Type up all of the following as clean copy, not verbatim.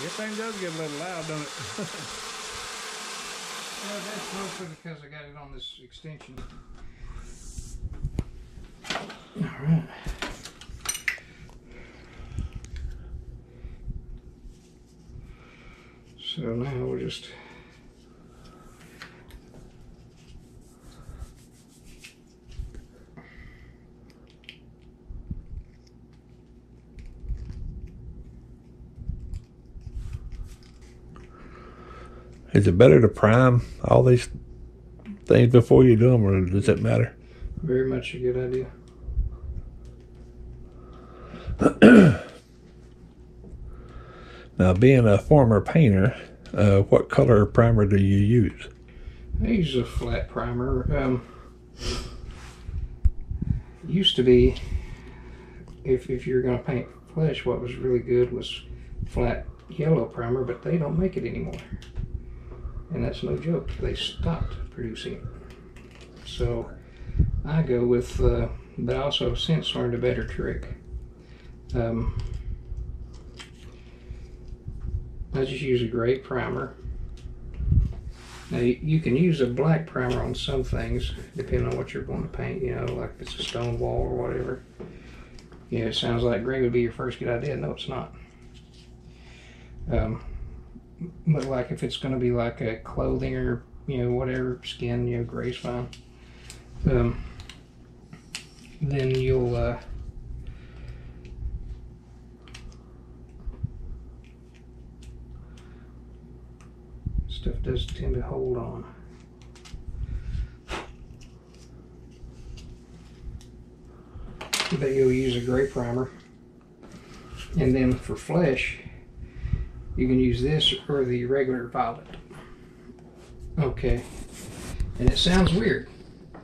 Everything does get a little loud, don't it? Yeah, that's mostly because I got it on this extension. Alright. So now we'll just Is it better to prime all these things before you do them, or does it matter? very much a good idea. Now, being a former painter, what color primer do you use? I use a flat primer. Used to be, if you're going to paint flesh, what was really good was flat yellow primer, but they don't make it anymore. And that's no joke. They stopped producing it. So I go with, but I also since learned a better trick. I just use a gray primer. Now you can use a black primer on some things, depending on what you're going to paint, you know, like if it's a stone wall or whatever. You know, it sounds like gray would be your first good idea. No, it's not. But like if it's going to be like a clothing or, you know, whatever, skin, you know, gray's fine. Then you'll stuff does tend to hold on. But you'll use a gray primer. And then for flesh, you can use this or the regular violet. Okay. And it sounds weird,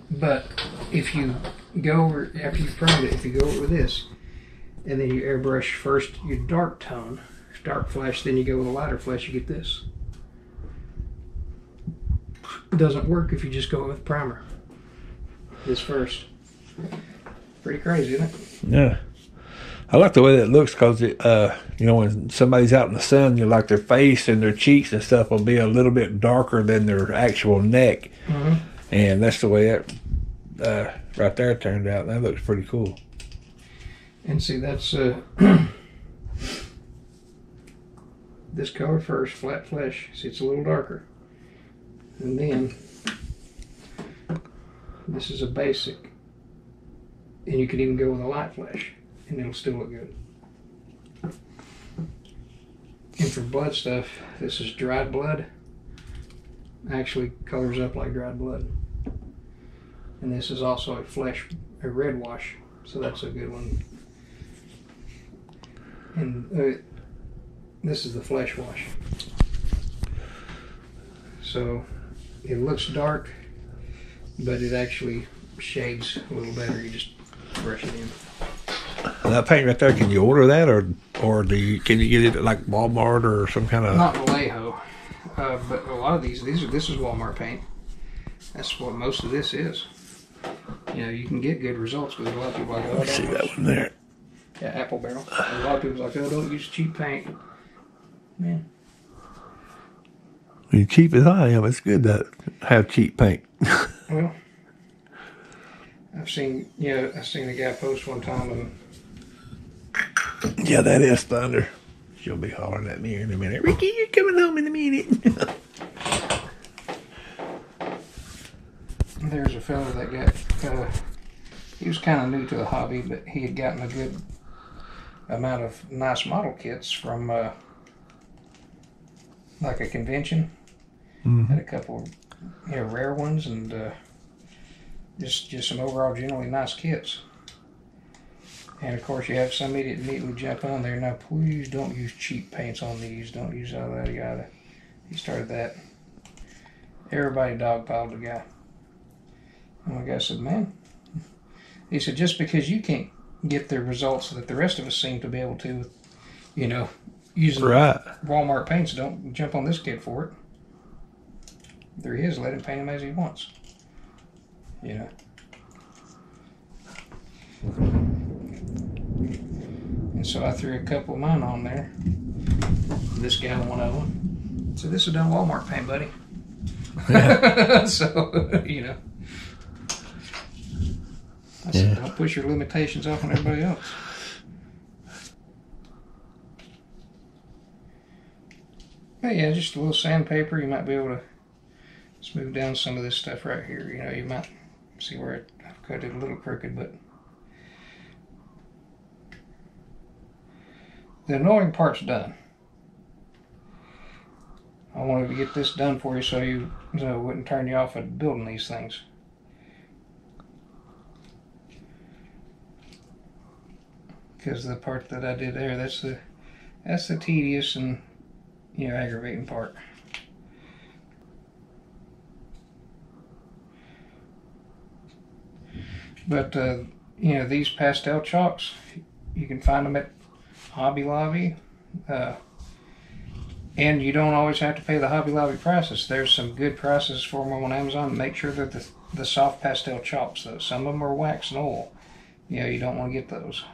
but if you go over, after you've primed it, if you go over with this, and then you airbrush first your dark tone, dark flesh, then you go with a lighter flesh, you get this. It doesn't work if you just go with primer. This first. Pretty crazy, isn't it? Yeah. I like the way that looks because, you know, when somebody's out in the sun, you like their face and their cheeks and stuff will be a little bit darker than their actual neck. Mm-hmm. And that's the way that right there turned out. That looks pretty cool. And see, that's this color first, flat flesh. See, it's a little darker. And then this is a basic. And you could even go with a light flesh, and it'll still look good. And for blood stuff, this is dried blood. Actually colors up like dried blood. And this is also a red wash, so that's a good one. And this is the flesh wash. So it looks dark, but it actually shades a little better. You just brush it in. And that paint right there, can you order that, or can you get it at like Walmart or some kind of? Not Vallejo, but a lot of this is Walmart paint. That's what most of this is. You know, you can get good results with a lot of people like, oh, Let's see that one there. Yeah, apple barrel. A lot of people like, oh, don't use cheap paint. Man. When you're cheap as I am, it's good to have cheap paint. Well, I've seen a guy post one time and Yeah, that is thunder. She'll be hollering at me in a minute. Ricky, you're coming home in a minute. there's a fellow that got, he was kind of new to the hobby, but he had gotten a good amount of nice model kits from like a convention. Mm-hmm. Had a couple, you know, rare ones and just some overall generally nice kits. And of course, you have some idiot immediately jump on there. Now, please don't use cheap paints on these. Don't use all that yada. He started that. Everybody dogpiled the guy. And the guy said, "Man," he said, "just because you can't get the results that the rest of us seem to be able to, you know, using Walmart paints, don't jump on this kid for it. There he is. Let him paint him as he wants. You know." And so I threw a couple of mine on there. This guy, one of them. So this is done Walmart paint, buddy. Yeah. So, you know. I said, Yeah. don't push your limitations off on everybody else. But yeah, just a little sandpaper. You might be able to smooth down some of this stuff right here. You know, you might see where I've cut it a little crooked, but the annoying part's done. I wanted to get this done for you so you know, it wouldn't turn you off of building these things. Because the part that I did there, that's the tedious and, you know, aggravating part. But you know, these pastel chalks, you can find them at Hobby Lobby. And you don't always have to pay the Hobby Lobby prices. There's some good prices for them on Amazon. Make sure that the soft pastel chalks, though. Some of them are wax and oil. You know, you don't want to get those.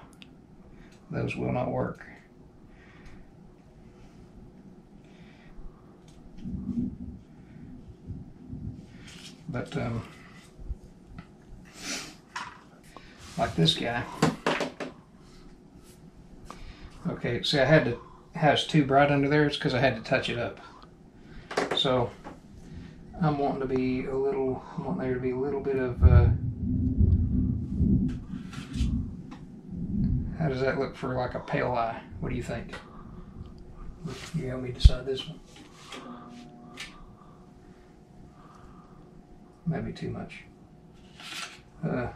Those will not work. But, like this guy. Okay, see, I had to has too bright under there. It's because I had to touch it up. So I'm wanting there to be a little bit of how does that look for like a pale eye? What do you think? You help me decide this one. Might be too much. Right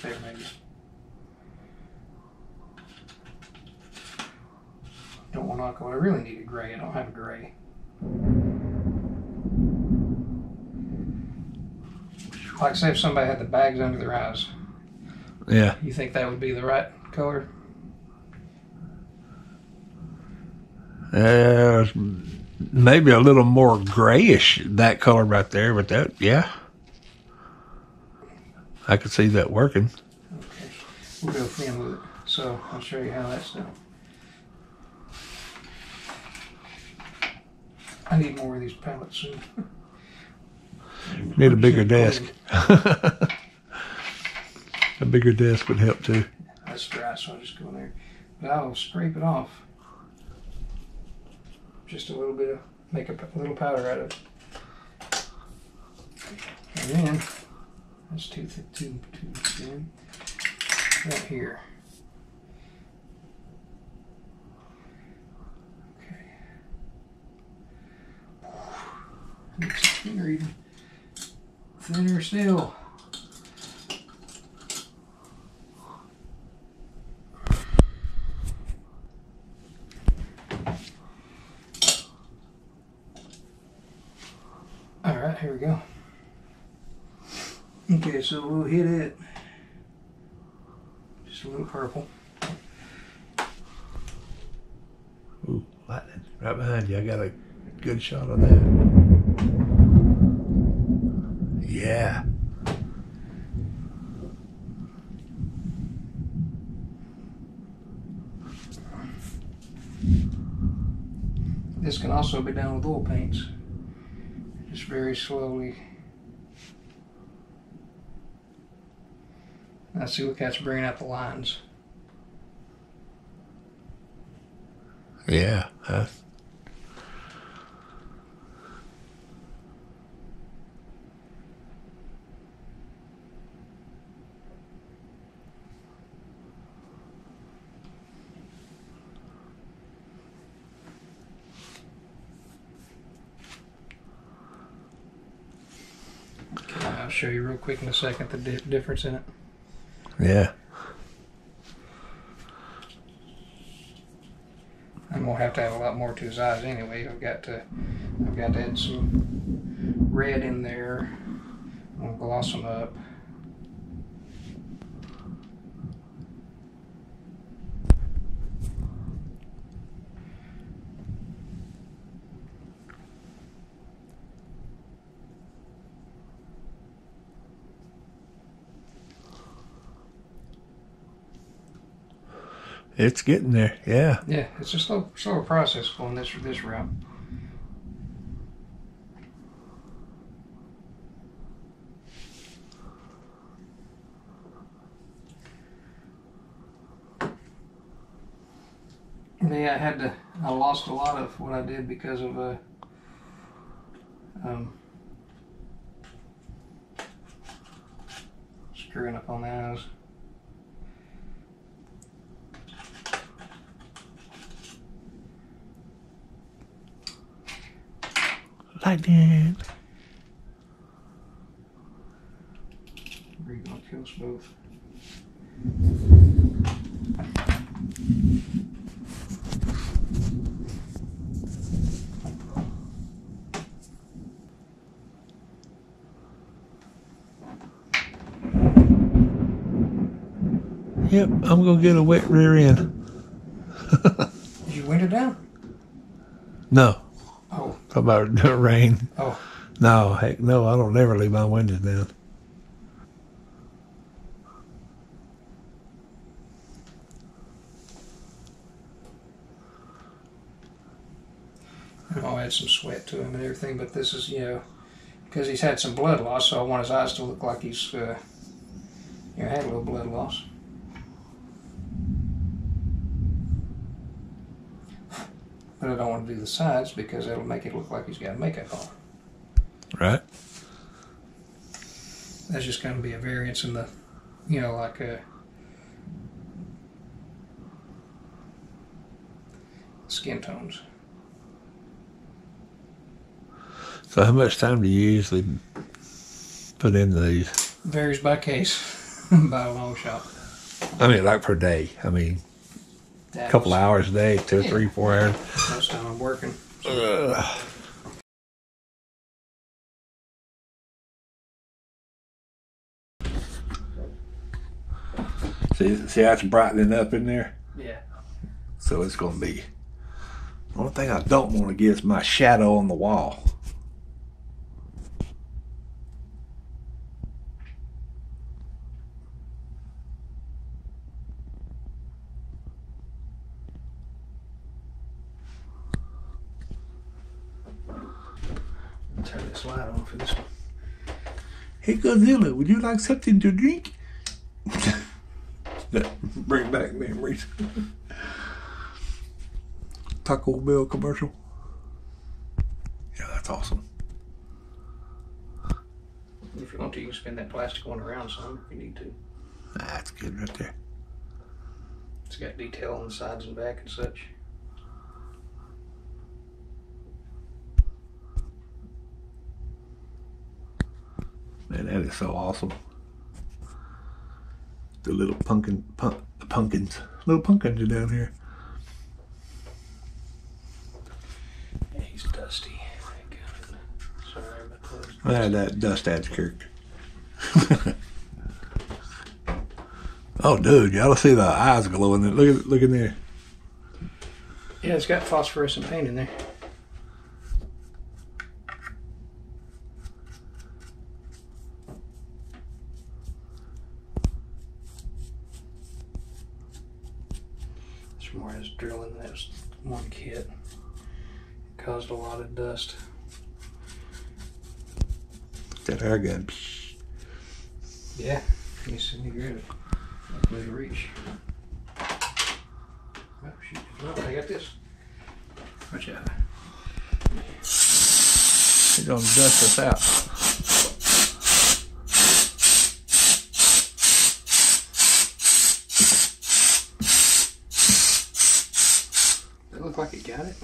there, maybe. Don't want aqua. I really need a gray. I don't have a gray. Like, say if somebody had the bags under their eyes. Yeah. You think that would be the right color? Maybe a little more grayish, that color right there, but that, yeah. I could see that working. Okay. We'll go thin with it. So I'll show you how that's done. I need more of these pallets soon. Need a bigger desk. A bigger desk would help too. That's dry, so I'll just go in there. But I'll scrape it off. Just a little bit of, make a little powder out of it. And then, that's too thin. Right here. Okay. Makes it thinner even. Thinner still. All right, here we go. Okay, so we'll hit it. Just a little purple. Ooh, lightning right behind you. I got a good shot of that. Yeah. This can also be done with oil paints. Just very slowly. Now see, look how it's bringing out the lines. Yeah. I'll show you real quick in a second the difference in it. Yeah. I'm gonna have to have a lot more to his eyes anyway. I've got to add some red in there. I'm gonna gloss them up. It's getting there. Yeah. Yeah, it's a slower process going this route. Yeah, I lost a lot of what I did because of screwing up on the eyes. Lightning. We're gonna kill smooth. Yep, I'm gonna get a wet rear end. Did you winter down? No. Oh. Talk about the rain. Oh. No, heck no, I don't never leave my windows down. I'll add some sweat to him and everything, but this is, because he's had some blood loss, so I want his eyes to look like he's, had a little blood loss. But I don't want to do the sides because that'll make it look like he's got makeup on. Right. That's just going to be a variance in the, like skin tones. So how much time do you usually put into these? Varies by case, by a long shot. I mean, like per day. I mean, a couple hours a day, 2 or 3, 4 hours. Most time I'm working. See, that's brightening up in there? Yeah. So it's going to be... The only thing I don't want to get is my shadow on the wall. Turn this light on for this one. Hey Godzilla, would you like something to drink? Bring back memories. Taco Bell commercial. Yeah, that's awesome. If you want to, you can spin that plastic one around some if you need to. That's good right there. It's got detail on the sides and back and such. Man, that is so awesome. The little pumpkins. Little pumpkins are down here. Yeah, he's dusty. Sorry about That dust adds character. Oh, dude, y'all see the eyes glowing. Look in there. Yeah, it's got phosphorescent paint in there. It's more as drilling. That was one kit. Caused a lot of dust. That air gun. Yeah, you see me grab it. Way to reach. Oh, shoot. Well, I got this. Watch out. He's gonna dust us out. Does it look like it got it?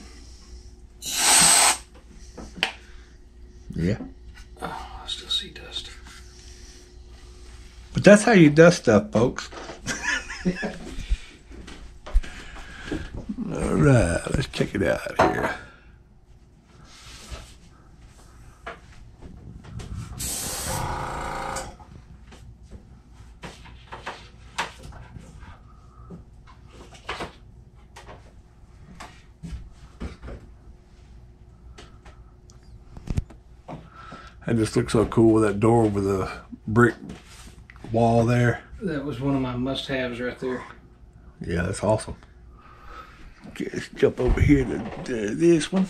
Yeah. Oh, I still see dust. But that's how you dust stuff, folks. All right, let's check it out here. That just looks so cool with that door with a brick wall there. That was one of my must-haves right there. Yeah, that's awesome. Okay, let's jump over here to this one.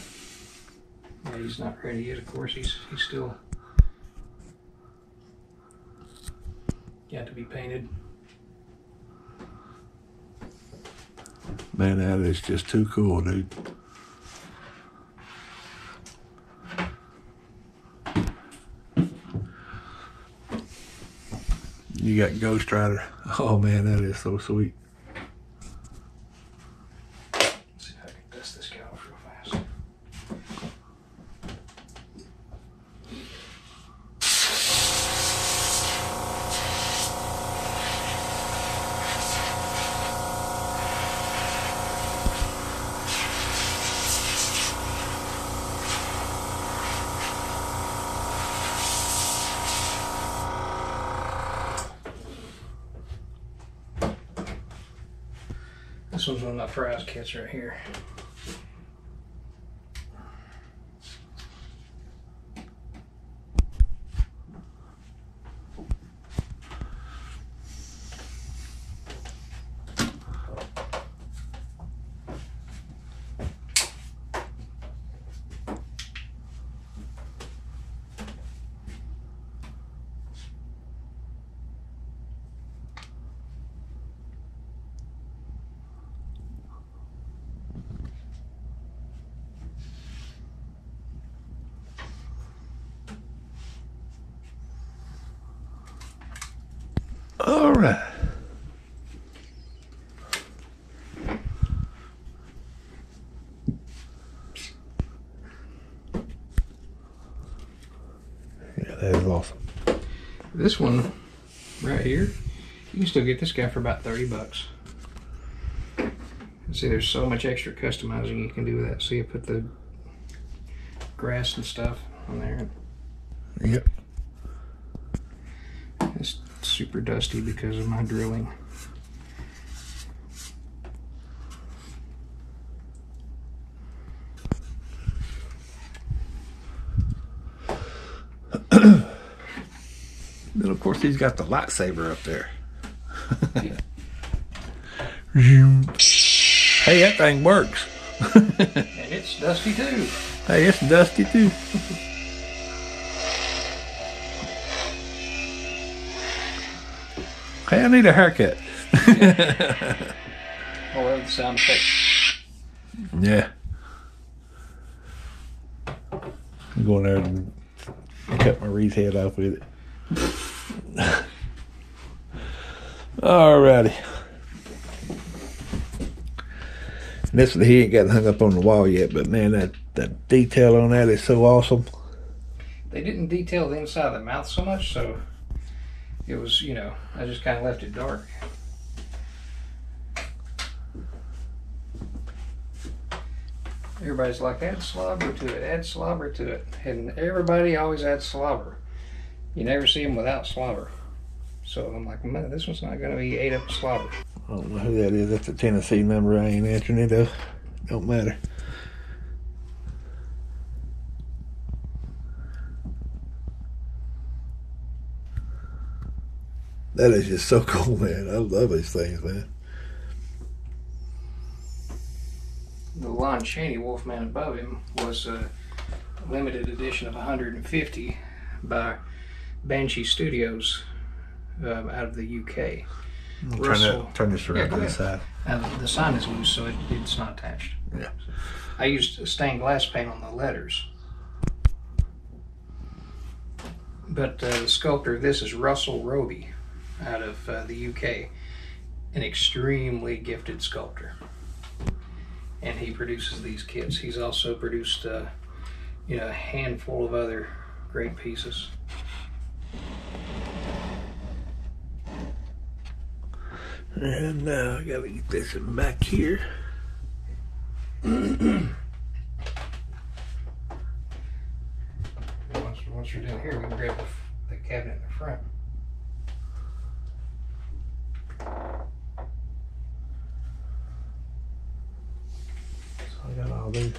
Yeah, he's not ready yet. Of course, he's still got to be painted. Man, that is just too cool, dude. You got Ghost Rider. Oh man, that is so sweet. Let's see if I can dust this guy off real fast. This one's one of my prize kits right here. All right. Yeah, that is awesome. This one right here, you can still get this guy for about $30. See, there's so much extra customizing you can do with that. See, I put the grass and stuff on there. Yep. It's super dusty because of my drilling. Then of course he's got the lightsaber up there. Hey, that thing works. And it's dusty too. Hey, it's dusty too. Hey, I need a haircut. I love the sound effect. Yeah. I'm going there and cut my wreath head off with it. Alrighty. And this one, he ain't got hung up on the wall yet, but man, that detail on that is so awesome. They didn't detail the inside of the mouth so much, so it was, you know, I just kind of left it dark. Everybody's like, add slobber to it, add slobber to it. And everybody always adds slobber. You never see them without slobber. So I'm like, man, this one's not going to be ate up with slobber. I don't know who that is. That's a Tennessee number. I ain't answering it though. Don't matter. That is just so cool, man. I love these things, man. The Lon Chaney Wolfman above him was a limited edition of 150 by Banshee Studios out of the UK. Turn this around to the side. The sign is loose, so it's not attached. Yeah. I used stained glass paint on the letters. But the sculptor of this is Russell Roby out of the UK, an extremely gifted sculptor. And he produces these kits. He's also produced you know, a handful of other great pieces. And now I gotta get this back here. Once you're done here, we can grab the cabinet in the front. So I got all these.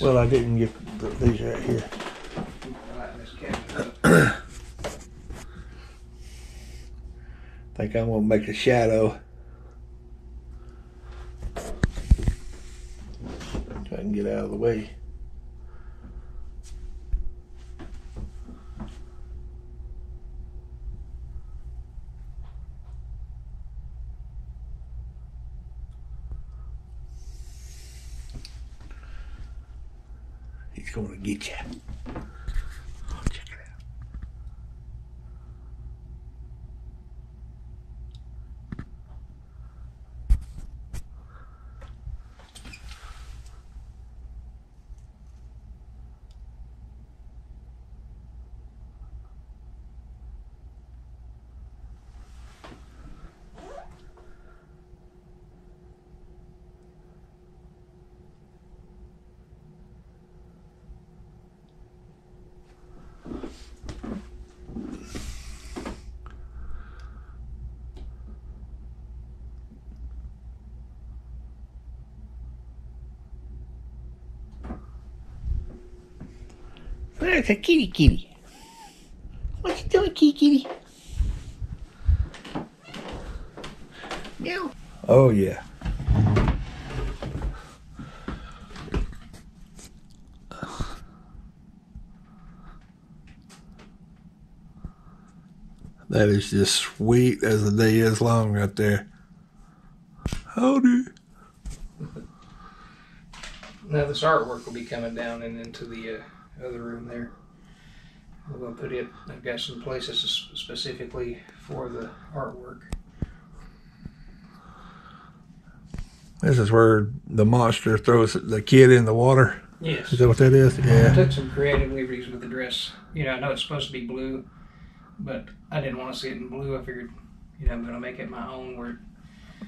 Well, I didn't get these right here. Think I'm gonna make a shadow get out of the way. He's going to get you. Oh, check it out. There's a kitty kitty. What you doing, kitty kitty? Meow. Oh, yeah. That is just sweet as the day is long right there. Howdy. Now this artwork will be coming down and into the other room there. We're going to put it, I've got some places specifically for the artwork. This is where the monster throws the kid in the water. Yes. Is that what that is? Yeah. I took some creative liberties with the dress. You know, I know it's supposed to be blue, but I didn't want to see it in blue. I figured, you know, I'm going to make it my own where it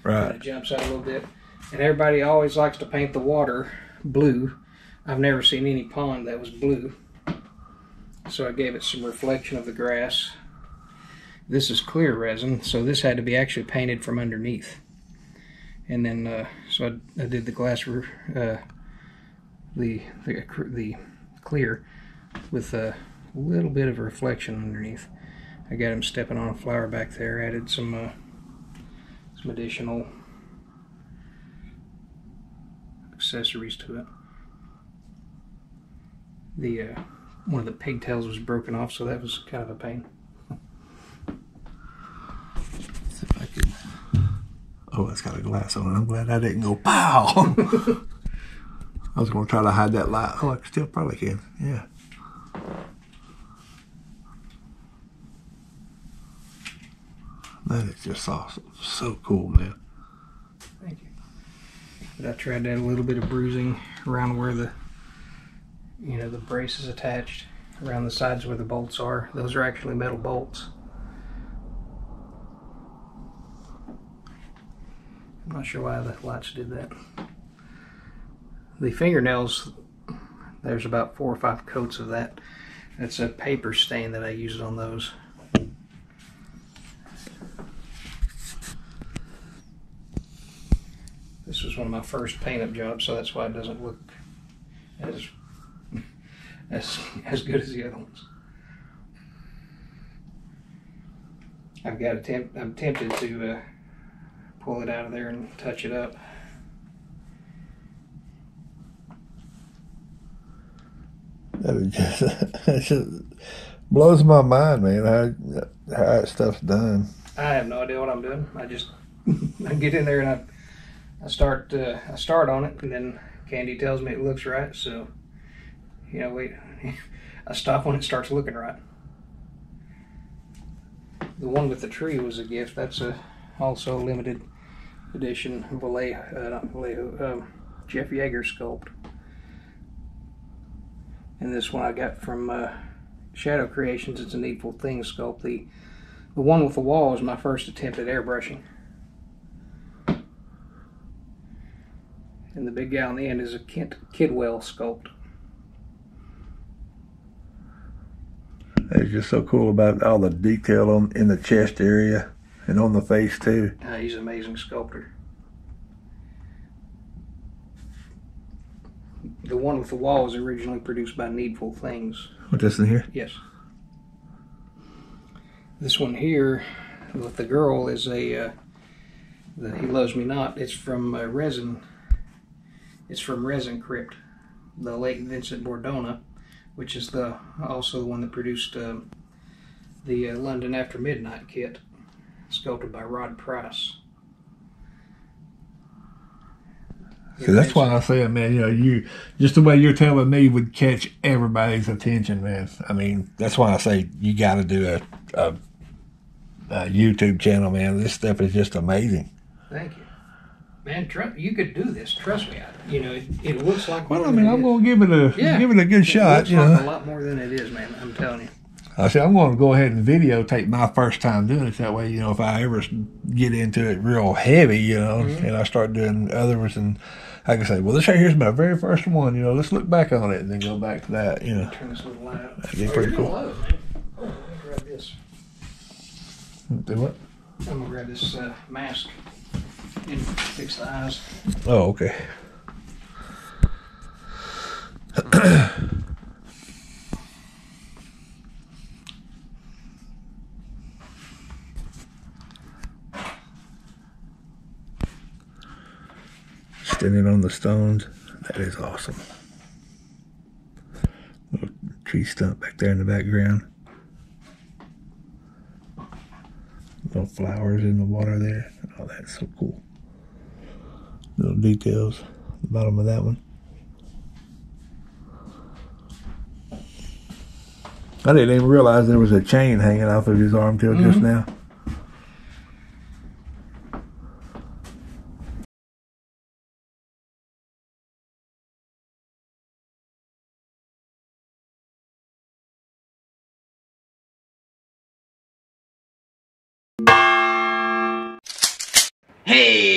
kind of jumps out a little bit. And everybody always likes to paint the water blue. I've never seen any pond that was blue. So I gave it some reflection of the grass. This is clear resin, so this had to be actually painted from underneath. And then, so I did the glass, the clear with a little bit of reflection underneath. I got him stepping on a flower back there. Added some additional accessories to it. The one of the pigtails was broken off, so that was kind of a pain. See if I can. Oh, it's got a glass on it. I'm glad I didn't go pow. I was going to try to hide that light. Oh, I still probably can. Yeah. That is just awesome. So cool, man. Thank you. But I tried to add a little bit of bruising around where the, you know, the brace is attached, around the sides where the bolts are. Those are actually metal bolts. I'm not sure why the lights did that. The fingernails, there's about 4 or 5 coats of that. That's a paper stain that I used on those. This was one of my first paint-up jobs, so that's why it doesn't look as good as the other ones. I'm tempted to pull it out of there and touch it up. It just blows my mind, man, how that stuff's done. I have no idea what I'm doing. I just I get in there and I start on it, and then Candy tells me it looks right, so you know, I stop when it starts looking right. The one with the tree was a gift. That's also a limited edition Jeff Yeager sculpt. And this one I got from Shadow Creations. It's a Needful Things sculpt. The one with the wall was my first attempt at airbrushing. And the big guy on the end is a Kidwell sculpt. It's just so cool about all the detail in the chest area and on the face too. He's an amazing sculptor. The one with the wall was originally produced by Needful Things. What, this in here? Yes. This one here with the girl is the He Loves Me Not. It's from resin. It's from Resin Crypt. the Lake Vincent Bordona, which is also the one that produced the London After Midnight kit, sculpted by Rod Price. So that's why I said, man, you just the way you're telling me would catch everybody's attention, man. I mean, that's why I say you got to do a YouTube channel, man. This stuff is just amazing. Thank you, man. You could do this. Trust me. It looks like. Well, I mean, I'm gonna give it a good shot. It looks like a lot more than it is, man. I'm telling you. I said I'm going to go ahead and videotape my first time doing it. That way, if I ever get into it real heavy, and I start doing others, and I can say, well, this right here's my very first one. Let's look back on it and then go back to that. Turn this little light up. That'd be pretty cool. Low, man. Oh, let me grab this. Do what? I'm gonna grab this mask and fix the eyes. Oh, okay. Standing on the stones, that is awesome. Little tree stump back there in the background. Little flowers in the water there. Oh, that's so cool. Little details at the bottom of that one. I didn't even realize there was a chain hanging off of his arm till just now. Hey!